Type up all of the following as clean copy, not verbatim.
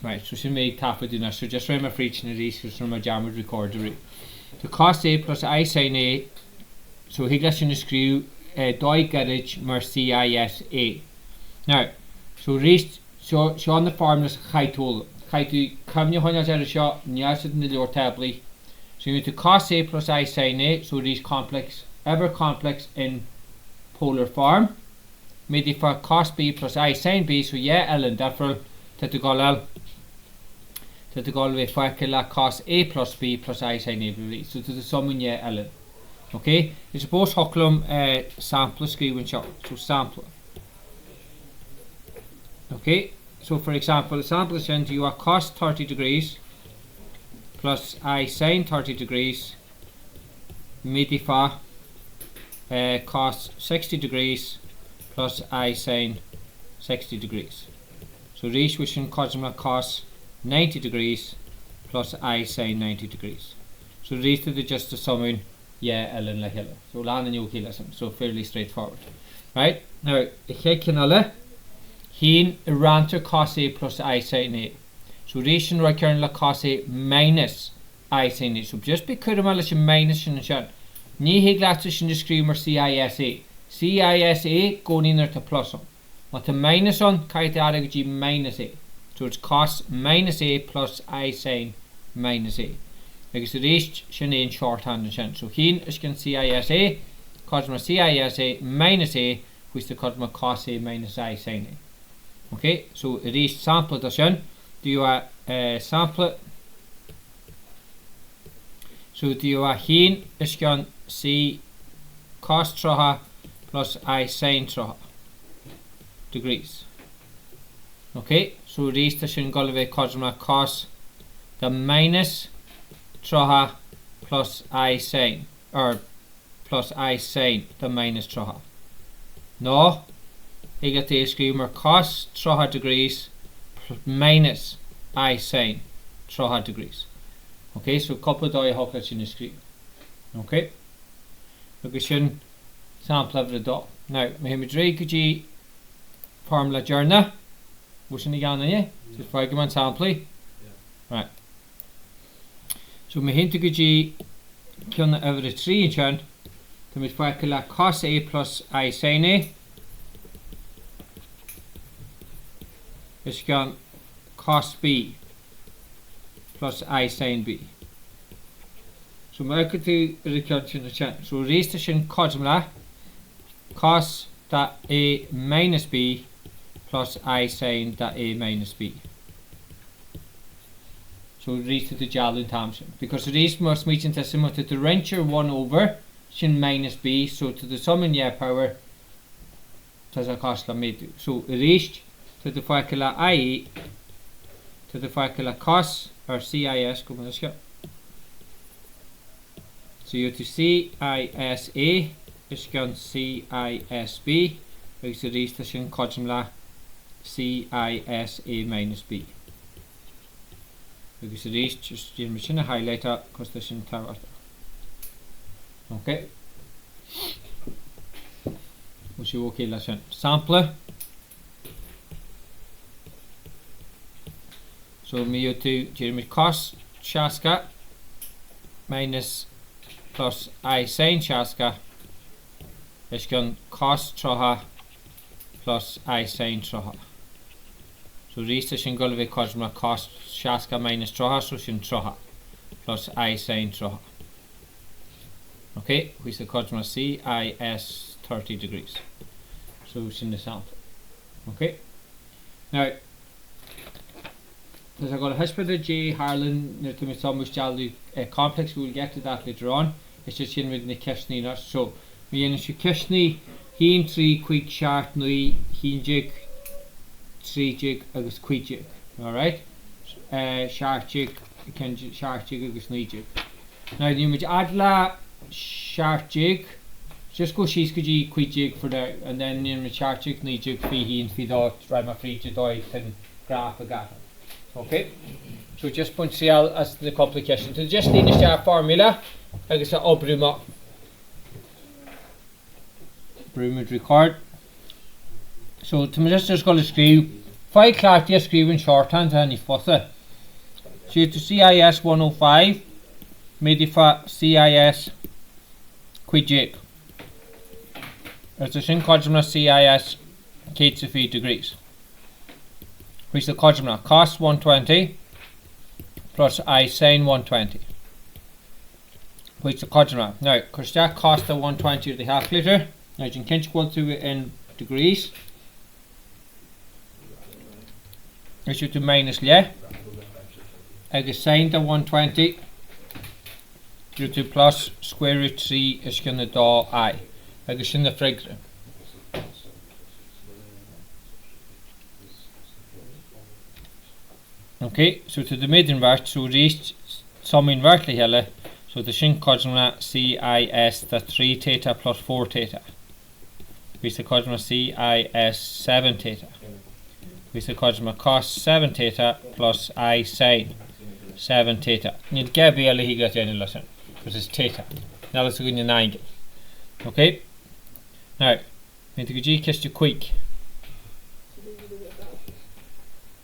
Right, so sin mé tap do so just ra mar freach na rís gus mar jammer recorder. So cos A plus I sin A, so he glas sin screw dói garage mar CISA. Now, so rís so on the formulas chaitol. Chaitu cymni hwnna ar y sio, niasyd yn y liwr tabli. So you need to cos A plus I sin A, so rís complex, ever complex in polar form. Maybe for cos B plus I sin B, so yeah, Ellen, therefore, tetugol we fakela cos A plus B plus I sin A. So to the sum in yeah, Ellen. Okay, you suppose hoklum sample screen shot, so sample. Okay, so for example, the sample is sent to you are cos 30 degrees plus I sin 30 degrees, midifa cos 60 degrees plus I sin 60 degrees. So reach which in cos 90 degrees plus I sin 90 degrees. So reach to the just the summing, yeah, Ellen la hilla. So land and you kill so fairly straightforward. Right? Now, the canale, heen ranter cos A plus I sin A. So reach in recurrent la cos A minus I sin A. So just because I'm a minus in the chat, ni higlatus in the screamer CISA. CISA going in there to plus on. What the minus on, kaite adagji minus A. So it's cos minus A plus I sin minus A. Because the reach shin in shorthand and shin. So heen is can CISA, cosma CISA minus A, which the cosma cos A minus I sin A. Okay, so it is sample the shin. Do you sample? So do you heen is can C cos troha plus I sin troha degrees. Okay, so reach the shin golve cosma cos the minus troha plus I sin, or plus I sin the minus troha. No, you get the screamer cos troha degrees minus I sin troha degrees. Okay, so couple of die hockets in the screen. Okay, look at shin sample of the dot. Now, we have formula journal. What's in the gun, eh? Just fragment sample. Right. So we have to go over the 3 inch to make formula cos A plus I sin A. It's gone cos B plus I sin B. So we could do recurrent in the chat. So raise the shin cosmla cos that A minus B plus I sin that A minus B. So raise to the Jalin Thompson. Because the raise must meet into similar to the wrencher 1 over shin minus B. So to the sum in yeah power does a cost la made. So raised to the formula I to the formula cos or CIS. Come on, let's go. So you have to CISA is going CISB because the rest is in cosmla CISA minus B. Because the rest just the machine highlighter because this in tower. Okay. We'll see okay lesson. Sampler. So me you to Jeremy cos Shaska minus plus I sin Shaska is going cos troha plus I sin troha. So rest is in Gulve cosma cos Shaska minus troha, so shin troha plus I sin troha. Okay, which the cosma CIS 30 degrees. So it's in the sample. Okay. Now there's got a hospital J Harlan near to me some complex. We will get to that later on. It's just in with the Kishni nurse. So we in Kishni heen 3 quick shart nui heen jig 3 jig agus quick jig. Alright? Shart jig can shart jig agus nui jig. Now you must add la shart jig. Just go she's could you quick jig for there and then you must shart jig nui jig fee heen feed out right my free jig and graph a gata. Okay, so just point CL as the complication. So just need to start formula. I guess I'll broom up. Broom record. So to just go to screw Fáil cláirtí a scríbhann shorthand a ní fosa. So to CIS 105, Medifa CIS Quijig. There's a sin codgemna CIS Kates of 3 degrees. Which the codgemna cost 120 plus I sin 120. Which the codgemna. Now, because that cost of 120 of the half litre, now you can go through it in degrees. Issue to minus le. Agus sin the 120 due to plus square root 3 is going to do I. Agus in the frigre. Okay, so to the mid invert, so reached some invertly hele. So the shin codgemna CIS the 3 theta plus 4 theta. We the codgemna CIS 7 theta. We the codgemna cos 7 theta plus I sin 7 theta. You'd get barely he got any lesson because it's theta. Now let's go in an angle. Okay. Now, need to go kiss you quick.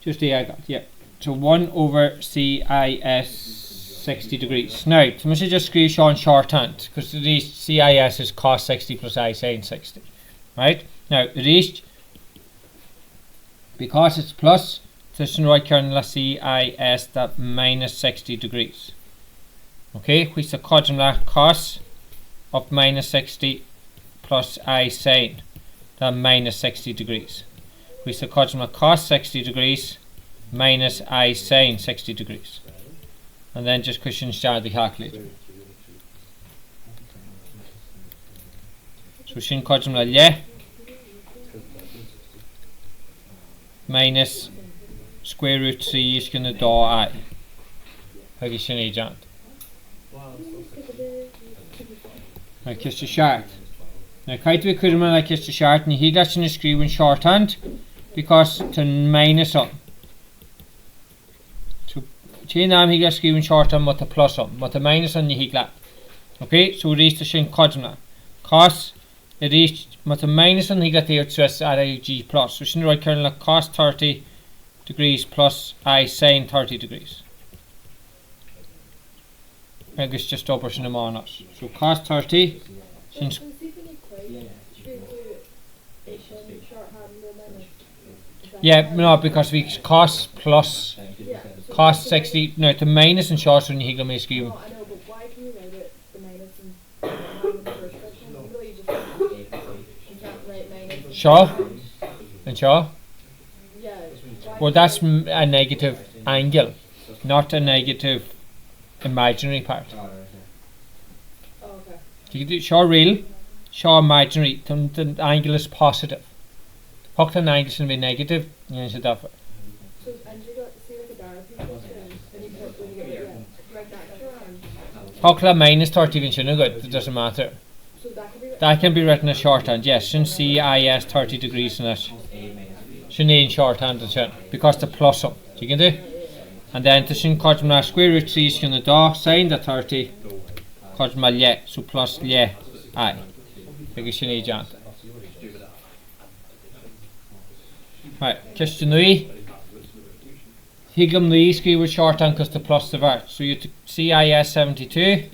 Just the angle, yeah. So 1 over CIS 60 degrees. Now, so let's just screw on shorthand because the CIS is cos 60 plus I sin 60. Right? Now, the rest, because it's plus, this right kernel CIS that minus 60 degrees. Okay, which the codgemna cos of minus 60 plus I sin that minus 60 degrees. Which the codgemna cos 60 degrees minus I sin 60 degrees. And then just cushion start the calculator. So shin codgemna le minus square root 3 is going to do I. How you shin agent? Now kiss the Ceacht. Now kite we could like kiss the Ceacht and he got in the screw in shorthand because to minus up. So chain arm he got screw in shorthand but the plus up, but the minus on the he got. Okay, so we reached the shin codgemna. Cos it reached but the minus on he got there to us at a G plus. So shin right kernel cos 30 degrees plus I sin 30 degrees. I guess just over in the minus. So cos 30 since yeah, no, because we cos plus cos 60. No, the minus and short when you go may scream. I know, but why can you write it the minus and the first section? Even though you can't write minus. Sure. And sure. Yeah. Well, that's a negative angle, not a negative imaginary part. Oh, okay. You can do sure real, sure imaginary. The angle is positive. Puck an angle should be negative. You should have. So, and you got see like a direct and you put when you get your correct answer and. Puck la minus 30 even shouldn't good. It doesn't matter. So that can be written as shorthand. Yes, shouldn't CIS 30 degrees in it. Shouldn't in shorthand because the plus up. You can do. And then to shin codgemna square root 3 is going to do sin the 30 codgemna le, so plus le I. Because shin agent. Right, question nui. Higam nui screw with shorthand because the plus the vert. So you to CIS 72.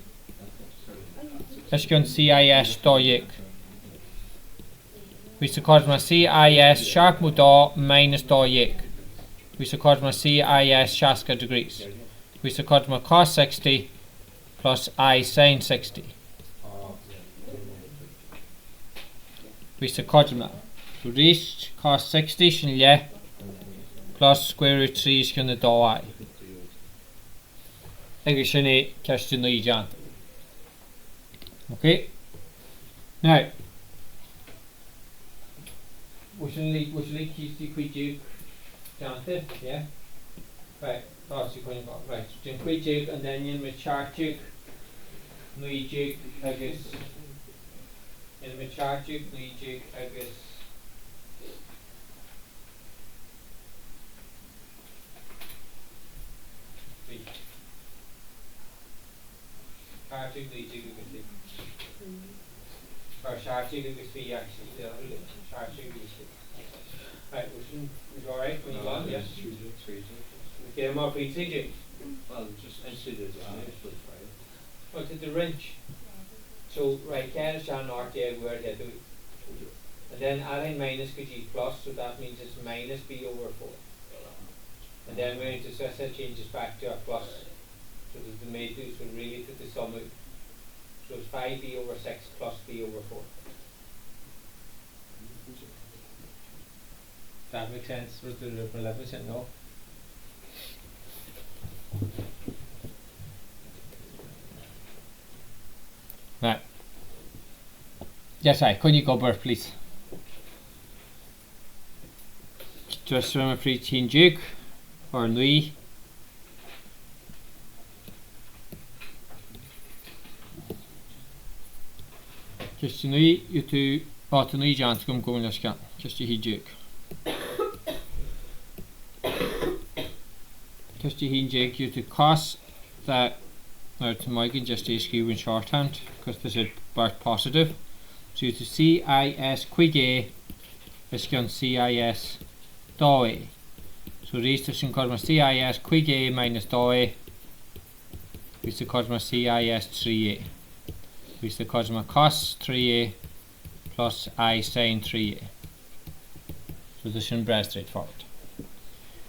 Let's go on CIS do yik. Which the codgemna CIS sharp mu do minus do yik. Which the codgemna CIS shaska degrees. Which the codgemna cos 60 plus I sin 60. Which the codgemna. So this cos 60 shin le plus square root 3 is going to do I. Ege shin e question no ijant. Okay. Now, we should keep the quick jante, yeah. Right. That's you going right. Then quick jig and then in my chart jig. No jig I guess. In my chart jig, no jig I guess. Chart jig, no jig I guess. Or chart jig I guess we actually chart jig. Right, was alright when you won, yes? Get him off each CJ. Well, just instead of Well, to the wrench. So, right, Ken is down north, yeah, where they do. And then adding minus could G plus, so that means it's minus B over 4. And then we're going to so that changes back to a plus. So there's the made do, so really to the sum out. So it's 5B over 6 plus B over 4. That makes sense. Was the 11%? No. Right. Yes, I. Can you go birth, please? Just remember free teen Duke or Louis. Just Louis, you two. Oh, to Louis John, come go in this can. Just you, he Duke. Just you, Jake, you to cost that. Now to Mike and just skew in shorthand because this is birth positive. So you to CIS quick A is going CIS dou A. So these two can cause CIS quick A minus dou A. These to cause CIS 3A. These to cause cos 3A plus I sin 3A. So this is very straightforward.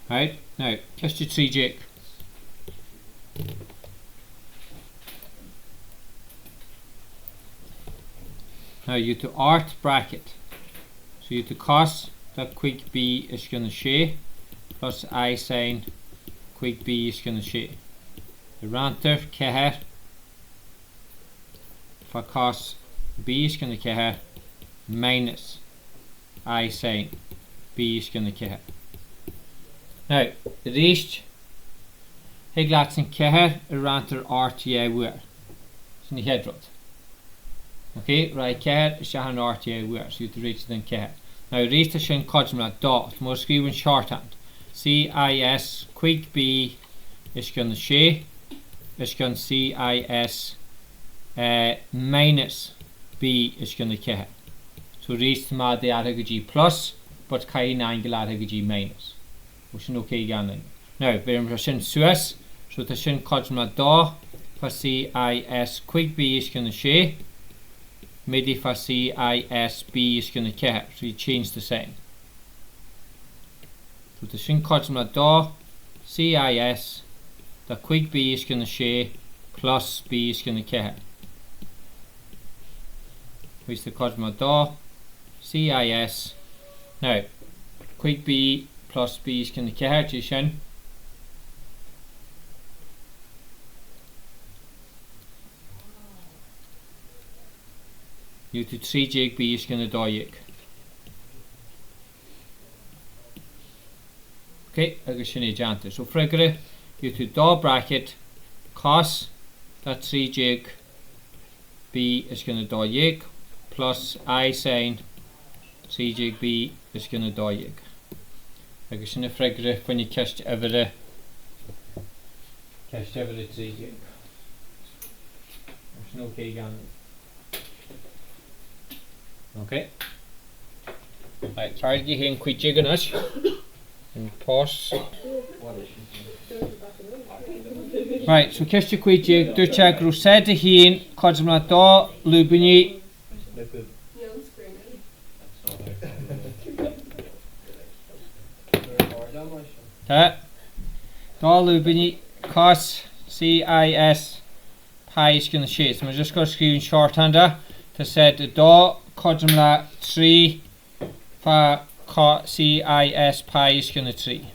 Right, now just your 3 Jake. Now you to art bracket. So you to cos that quick B is going to share plus I sin quick B is going to share. The ranter keher for cos B is going to keher minus I sin B is going to keher. Now the rest hig laten keher a ranter art yeah where. So the head rod. Okay, right, keher is an art yeah where. So you to reach then keher. Now rest is in cosmla dot more screw in shorthand. CIS quick B is going to share. Is going CIS minus B is going to keher. So rest ma de G plus but kain angle G minus. Which is okay again. Now we're in Suez. So the shin cosmla dot for CIS quick B is going to share. Midi for CIS B is going to keher. So you change the sign. So the shin cosmla dot CIS the quick B is going to share plus B is going to keher. Which the cosmla dot CIS. Now quick B plus B is going to keher to shin. You to 3 Jake B is going to die yik. Okay, agus sin jante. So frigre you to da bracket cos that 3 Jake B is going to die yik plus I sin 3 Jake B is going to die yik. Agus sin frigre when you cast over the 3 Jake. There's no okay again. Okay. Right, try to get in quick jigging us. And pause. Right, so kiss your quick jig. Do check Rosetta Heen, Cosmla Da, Lubini. Da Lubini, Cos, CIS, Pi is going to shade. So I'm just going to screw in shorthander to set the Da. Cosmla 3 for CIS pi is going to 3.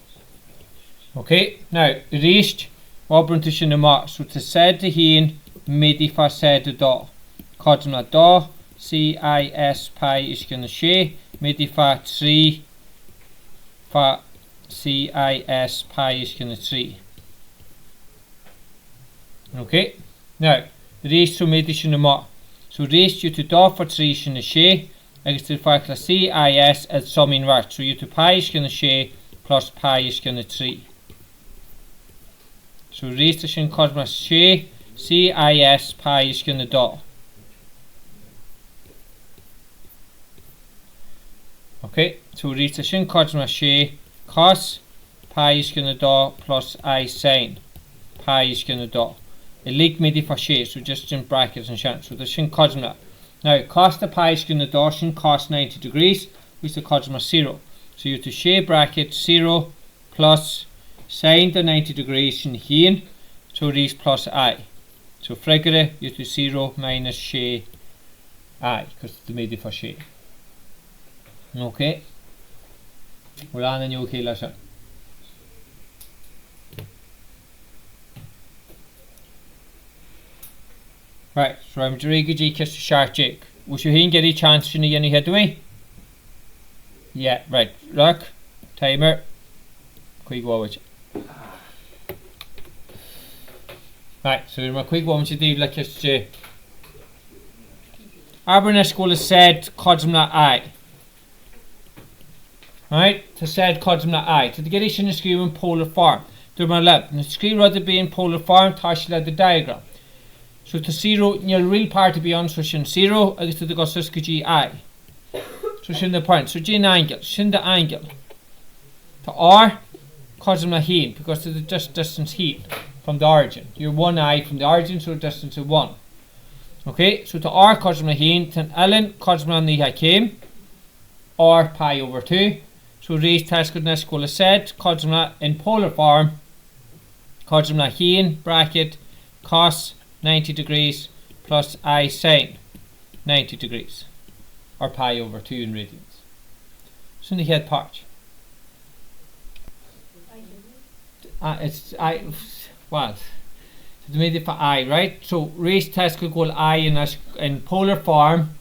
Okay, now the rest what brings in the mark. So to set the heen midi for set the da. Cosmla da CIS pi is going to share midi for 3 for CIS pi is going to 3. Okay, now the rest to midi in the mark. So rest you to da for 3 is going to share. Agus to fact CIS as summing right. So you to pi is going to share plus pi is going to 3. So rest is in cosmos share CIS pi is going to da. Okay, so reach the shin cosma she cos pi is gonna do plus I sine pi is gonna do. A leak midi for she, so just in brackets and shan. So the shin cosma. Now cos the pi is gonna do shin cos 90 degrees, which the cosma 0. So you have to she bracket 0 plus sine the 90 degrees shin hien, so reach plus I. So frigere you have to 0 minus she I, because the midi for she. Okay, we're on a new okay lesson. Right, so I'm doing a G kiss to Ceacht Jake. Was you get a chance to any head away? Yeah, right. Look, timer. Quick watch. Right, so we're quick watch to do like kiss to Aberdeen School has said Codsmna I. Right, to said Codsmna I. To get it in the screw in polar form. Do my lab. And the screw rather be in polar form, Tashla the diagram. So to 0, your real part to be on, so shin 0, I guess to the Gossuska G I. So shin the point, so G angle, shin the angle. To R, Codsmna heen, because to the just distance heen from the origin. You're 1 I from the origin, so distance of 1. Okay, so to R Codsmna heen, to Ellen Codsmna niha came, R pi over 2. So raised task goodness school has said, Codsmna in polar form, Codsmna heen, bracket, cos 90 degrees plus I sine 90 degrees, or pi over 2 in radians. So in the head part. It's I, what? So the made for I, right? So raised test could go I in polar form.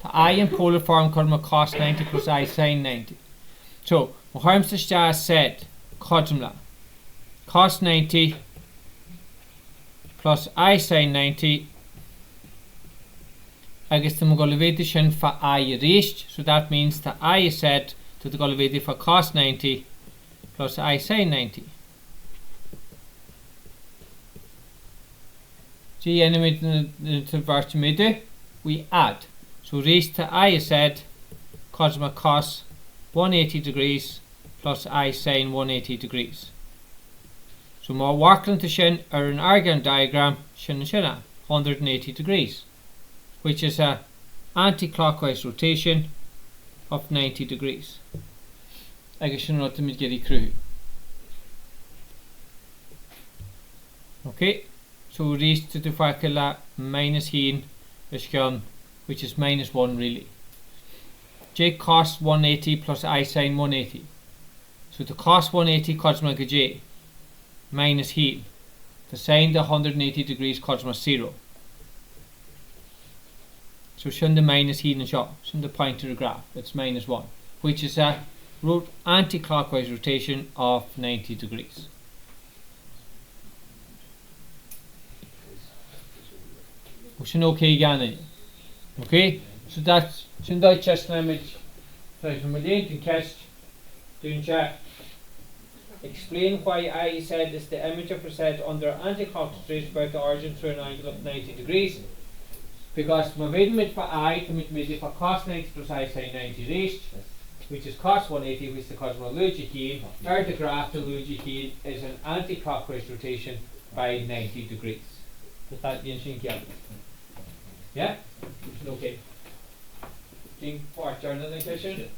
The I in polar form could be cos 90 plus I sine 90. So what Harms the just said, Codsmna, cos 90 plus I sine 90. I guess the Mogolivation for I reached, so that means that I is set to the Golivati for cos 90 plus I sine 90. G enemy to verse we add. So reached to I is set Cosma cos 180 degrees plus I sine 180 degrees. So more working to shin or an Argand diagram shin and shinna 180 degrees, which is a anti-clockwise rotation of 90 degrees. I guess you're not to get it crew. Okay, so we reach to the facula minus heen is gone, which is minus 1 really. J cos 180 plus I sine 180. So the cos 180 cosma j minus heen. The sine the 180 degrees cosma 0. So shun the minus heen and shot, shun the point to the graph, it's minus 1, which is a anti-clockwise rotation of 90 degrees. Shun okay again. Okay, so that's shun die chest image. So from within to cast doing chat. Explain why I said is the image of a set under anti-clockwise rotation about the origin through an angle of 90 degrees. Because my movement for I to meet for cos 90 plus I sine 90 reached, which is cos 180, which is the cosmology key, or the graph to logi key is an anti-clockwise rotation by 90 degrees. Is that the interesting key? Yeah? Okay. Journal question.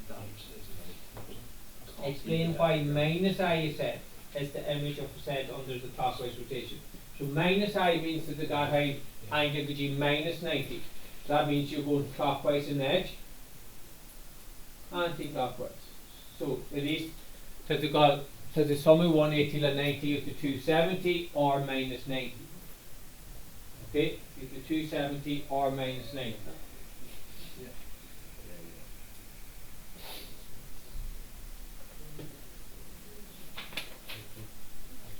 Explain why minus I is set is the image of a set under the clockwise rotation. So minus I means that the got height angle could be minus 90. So that means you're going clockwise in the edge, anti-clockwise. So it is to the got to the sum of 180 to 90 is the 270 or minus 90. Okay, is the 270 or minus 90.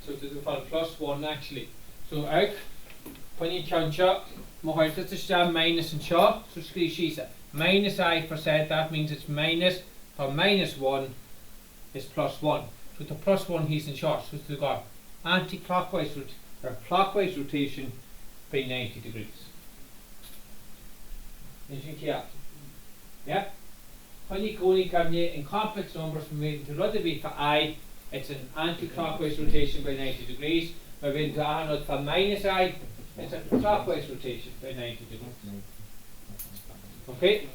So to the plus 1 actually. So out when you count shot, more to the minus and shot, so she said minus I for said that means it's minus or minus 1 is plus 1. So the plus 1 he's in short, so to got anti-clockwise or clockwise rotation by 90 degrees. Yeah? Honeycomb cabinet in complex numbers from moving to rudder beat for I, it's an anti-clockwise rotation by 90 degrees. Moving to anode for minus I, it's a clockwise rotation by 90 degrees. Okay?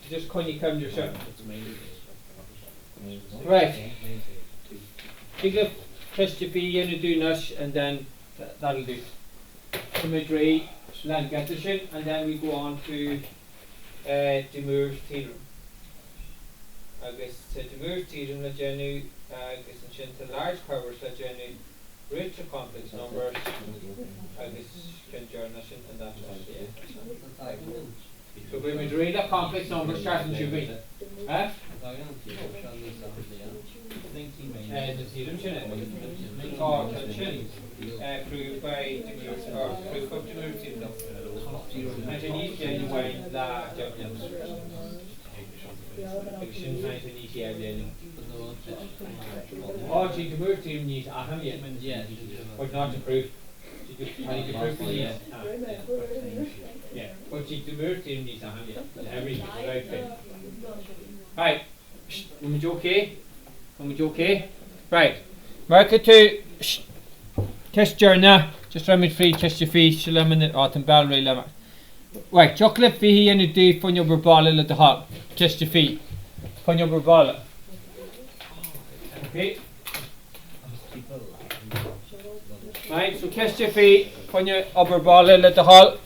Just honeycomb yourself. Right. Take a Christian B and do nush and then that'll do. Symmetry, Lancaster, and then we go on to De Moor's theorem. Agus De Moor's theorem na genu agus an sin to large powers na genu root to complex numbers agus can join us and that's it. So when we read a complex number starting to be huh? The theorem sin taught and sin proved by De Moor's or proof of De Moor's theorem. And you need genuine la oh, she can move to need Aham yet. But not to prove. She can prove for yes. Yeah. But she can move to need Aham yet. Everything. Right thing. Right. Am I okay? Am I okay? Right. Mark it to test journey. Just run it free, test your feet, shilling autumn bell ray. Right, chocolate fee and you do fun your ball at the hop. Test your feet. Fun your ball. Okay. Right, so test your feet, fun your upper ball at the hop.